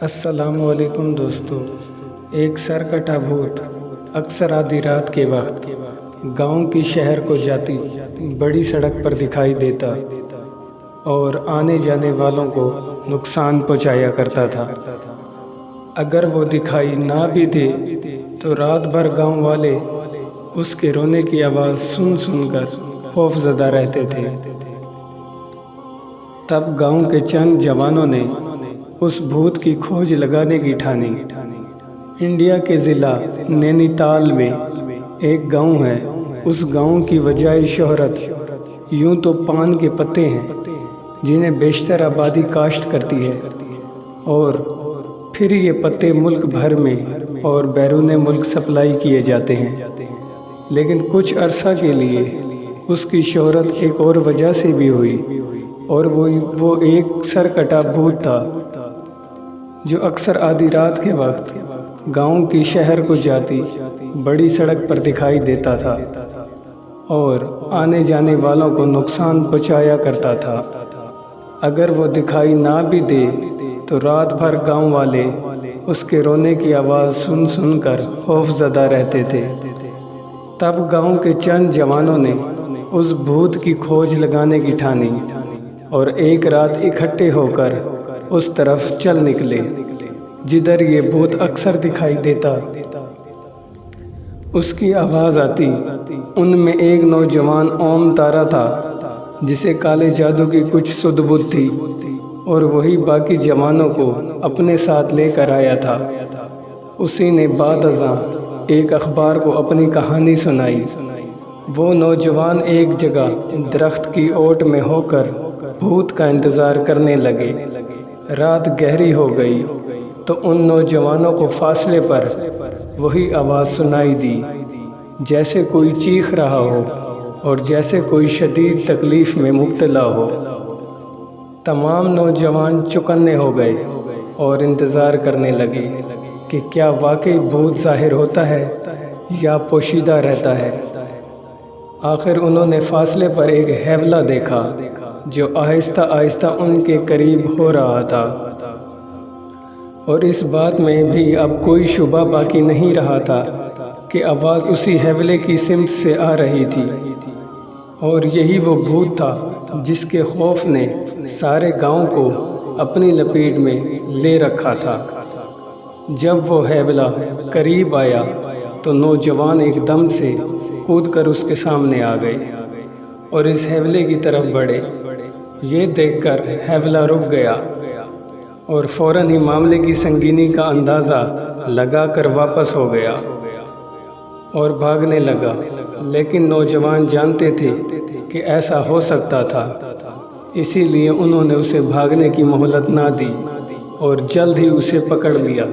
السلام علیکم دوستو۔ ایک سرکٹا بھوت اکثر آدھی رات کے وقت گاؤں کی شہر کو جاتی بڑی سڑک پر دکھائی دیتا اور آنے جانے والوں کو نقصان پہنچایا کرتا تھا۔ اگر وہ دکھائی نہ بھی دے تو رات بھر گاؤں والے اس کے رونے کی آواز سن سن کر خوف زدہ رہتے تھے۔ تب گاؤں کے چند جوانوں نے اس بھوت کی کھوج لگانے کی ٹھانی۔ انڈیا کے ضلع نینی تال میں ایک گاؤں ہے۔ اس گاؤں کی وجہ شہرت یوں تو پان کے پتے ہیں جنہیں بیشتر آبادی کاشت کرتی ہے، اور پھر یہ پتے ملک بھر میں اور بیرون ملک سپلائی کیے جاتے ہیں۔ لیکن کچھ عرصہ کے لیے اس کی شہرت ایک اور وجہ سے بھی ہوئی، اور وہ ایک سرکٹا بھوت تھا جو اکثر آدھی رات کے وقت گاؤں کی شہر کو جاتی بڑی سڑک پر دکھائی دیتا تھا اور آنے جانے والوں کو نقصان پہنچایا کرتا تھا۔ اگر وہ دکھائی نہ بھی دے تو رات بھر گاؤں والے اس کے رونے کی آواز سن سن کر خوف زدہ رہتے تھے۔ تب گاؤں کے چند جوانوں نے اس بھوت کی کھوج لگانے کی ٹھانی اور ایک رات اکٹھے ہو کر اس طرف چل نکلے جدھر یہ بھوت اکثر دکھائی دیتا۔ اس کی آواز آتی۔ ان میں ایک نوجوان اوم تارا تھا جسے کالے جادو کی کچھ سدھ بدھ تھی، اور وہی باقی جوانوں کو اپنے ساتھ لے کر آیا تھا۔ اسی نے بعد ازاں ایک اخبار کو اپنی کہانی سنائی۔ وہ نوجوان ایک جگہ درخت کی اوٹ میں ہو کر بھوت کا انتظار کرنے لگے۔ رات گہری ہو گئی تو ان نوجوانوں کو فاصلے پر وہی آواز سنائی دی، جیسے کوئی چیخ رہا ہو اور جیسے کوئی شدید تکلیف میں مبتلا ہو۔ تمام نوجوان چوکنے ہو گئے اور انتظار کرنے لگے کہ کیا واقعی بھوت ظاہر ہوتا ہے یا پوشیدہ رہتا ہے۔ آخر انہوں نے فاصلے پر ایک ہیولہ دیکھا جو آہستہ آہستہ ان کے قریب ہو رہا تھا، اور اس بات میں بھی اب کوئی شبہ باقی نہیں رہا تھا کہ آواز اسی ہیولے کی سمت سے آ رہی تھی، اور یہی وہ بھوت تھا جس کے خوف نے سارے گاؤں کو اپنی لپیٹ میں لے رکھا تھا۔ جب وہ ہیولہ قریب آیا تو نوجوان ایک دم سے کود کر اس کے سامنے آ گئے اور اس ہیولے کی طرف بڑھے۔ یہ دیکھ کر ہیولہ رک گیا اور فوراً ہی معاملے کی سنگینی کا اندازہ لگا کر واپس ہو گیا اور بھاگنے لگا۔ لیکن نوجوان جانتے تھے کہ ایسا ہو سکتا تھا، اسی لیے انہوں نے اسے بھاگنے کی مہلت نہ دی اور جلد ہی اسے پکڑ لیا۔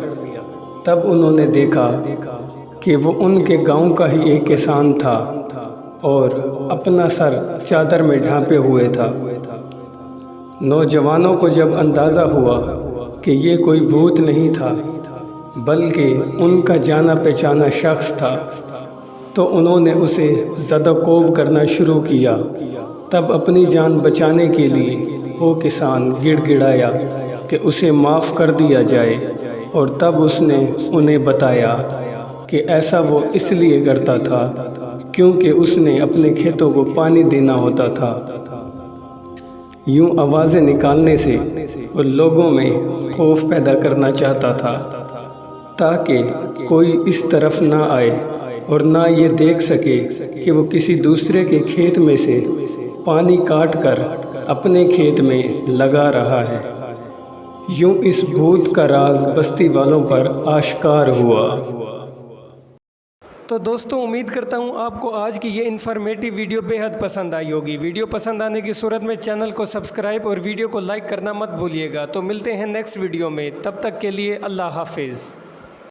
تب انہوں نے دیکھا کہ وہ ان کے گاؤں کا ہی ایک کسان تھا اور اپنا سر چادر میں ڈھانپے ہوئے تھا۔ نوجوانوں کو جب اندازہ ہوا کہ یہ کوئی بھوت نہیں تھا بلکہ ان کا جانا پہچانا شخص تھا، تو انہوں نے اسے زد و کوب کرنا شروع کیا۔ تب اپنی جان بچانے کے لیے وہ کسان گڑ گڑایا کہ اسے معاف کر دیا جائے، اور تب اس نے انہیں بتایا کہ ایسا وہ اس لیے کرتا تھا کیونکہ اس نے اپنے کھیتوں کو پانی دینا ہوتا تھا۔ یوں آوازیں نکالنے سے وہ لوگوں میں خوف پیدا کرنا چاہتا تھا تاکہ کوئی اس طرف نہ آئے اور نہ یہ دیکھ سکے کہ وہ کسی دوسرے کے کھیت میں سے پانی کاٹ کر اپنے کھیت میں لگا رہا ہے۔ یوں اس بھوت کا راز بستی والوں پر آشکار ہوا۔ تو دوستوں، امید کرتا ہوں آپ کو آج کی یہ انفارمیٹیو ویڈیو بے حد پسند آئی ہوگی۔ ویڈیو پسند آنے کی صورت میں چینل کو سبسکرائب اور ویڈیو کو لائک کرنا مت بھولیے گا۔ تو ملتے ہیں نیکسٹ ویڈیو میں، تب تک کے لیے اللہ حافظ۔